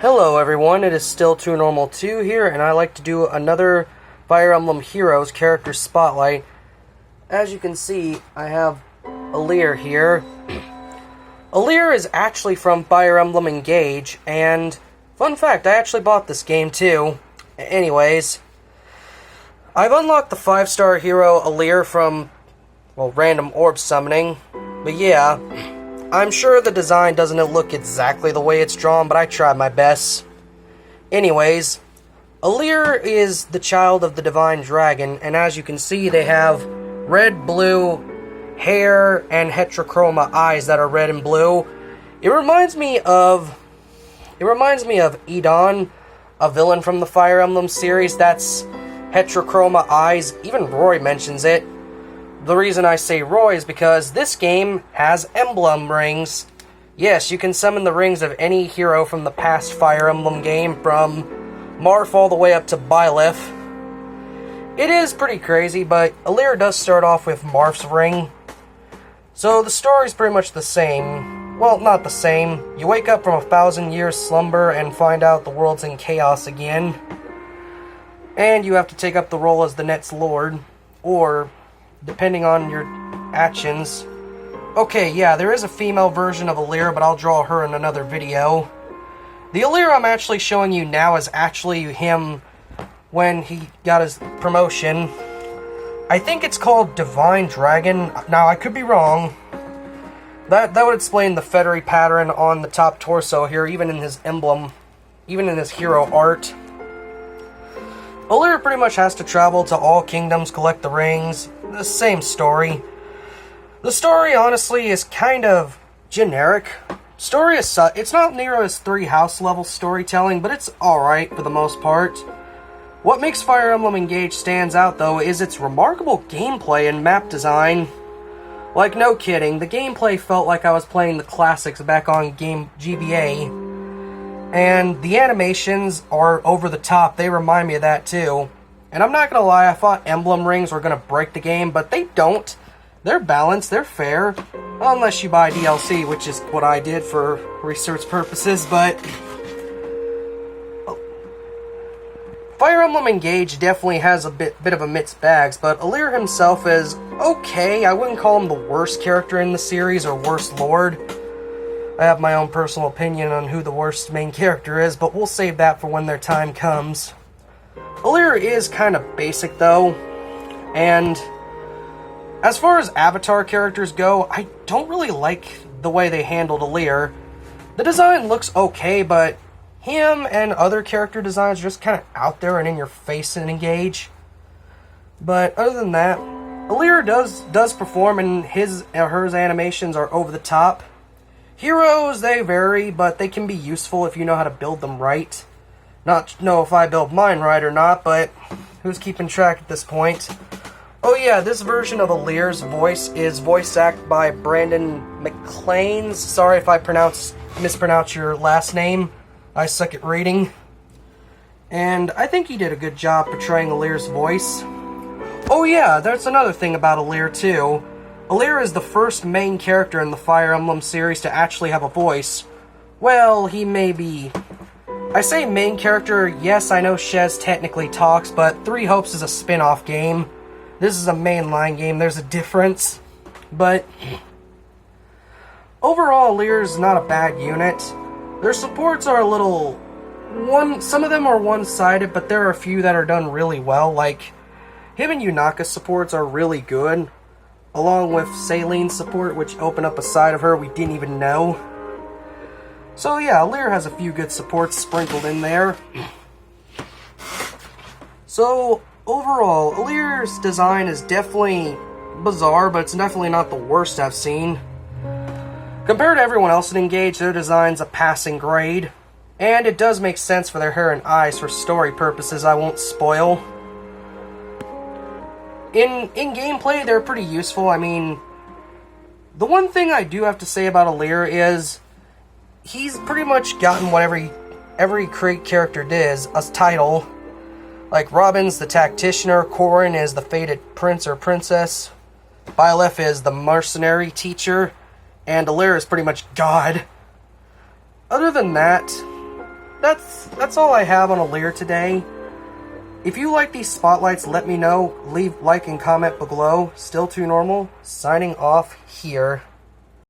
Hello everyone, it is still 2Normal2 here, and I like to do another Fire Emblem Heroes character spotlight. As you can see, I have Alear here. Alear is actually from Fire Emblem Engage, and fun fact, I actually bought this game too. Anyways, I've unlocked the 5-star hero Alear from, well, random orb summoning, but yeah. I'm sure the design doesn't look exactly the way it's drawn, but I tried my best. Anyways, Alear is the child of the Divine Dragon, and as you can see, they have red, blue hair and heterochroma eyes that are red and blue. It reminds me of Edon, a villain from the Fire Emblem series that's heterochroma eyes. Even Roy mentions it. The reason I say Roy is because this game has emblem rings. Yes, you can summon the rings of any hero from the past Fire Emblem game, from Marth all the way up to Byleth. It is pretty crazy, but Alear does start off with Marth's ring. So the story's pretty much the same. Well, not the same. You wake up from 1,000 years slumber and find out the world's in chaos again. And you have to take up the role as the next lord, or depending on your actions. Okay, yeah, there is a female version of Alear, but I'll draw her in another video. The Alear I'm actually showing you now is actually him when he got his promotion. I think it's called Divine Dragon. Now, I could be wrong. That would explain the feathery pattern on the top torso here, even in his emblem, even in his hero art. Alear pretty much has to travel to all kingdoms, collect the rings. The same story. The story, honestly, is kind of generic. Story is it's not near as 3 house level storytelling, but it's alright for the most part. What makes Fire Emblem Engage stands out, though, is its remarkable gameplay and map design. Like, no kidding, the gameplay felt like I was playing the classics back on Game GBA. And the animations are over the top. They remind me of that, too. And I'm not gonna lie, I thought emblem rings were gonna break the game, but they don't. They're balanced, they're fair. Unless you buy DLC, which is what I did for research purposes, but Fire Emblem Engage definitely has a bit of a mixed bags, but Alear himself is okay. I wouldn't call him the worst character in the series or worst lord. I have my own personal opinion on who the worst main character is, but we'll save that for when their time comes. Alear is kind of basic, though, and as far as Avatar characters go, I don't really like the way they handled Alear. The design looks okay, but him and other character designs are just kind of out there and in your face in Engage. But other than that, Alear does perform, and his or her animations are over the top. Heroes, they vary, but they can be useful if you know how to build them right. Not know if I build mine right or not, but who's keeping track at this point? Oh yeah, this version of Alear's voice is voice acted by Brandon McLeans. Sorry if I mispronounce your last name. I suck at reading. And I think he did a good job portraying Alear's voice. Oh yeah, there's another thing about Alear too. Alear is the first main character in the Fire Emblem series to actually have a voice. Well, he may be... I say main character, yes, I know Shez technically talks, but Three Hopes is a spin-off game. This is a mainline game, there's a difference. But overall, Alear's not a bad unit. Their supports are a little... some of them are one-sided, but there are a few that are done really well. Like, him and Yunaka's supports are really good, along with Selene's support, which opened up a side of her we didn't even know. So yeah, Alear has a few good supports sprinkled in there. So overall, Alear's design is definitely bizarre, but it's definitely not the worst I've seen. Compared to everyone else in Engage, their design's a passing grade. And it does make sense for their hair and eyes for story purposes I won't spoil. In gameplay, they're pretty useful. I mean, the one thing I do have to say about Alear is he's pretty much gotten what every great character does, a title. Like, Robin's the Tacticianer, Corrin is the Fated Prince or Princess, Byleth is the Mercenary Teacher, and Alear is pretty much God. Other than that, that's all I have on Alear today. If you like these spotlights, let me know. Leave like and comment below. Still Too Normal, signing off here.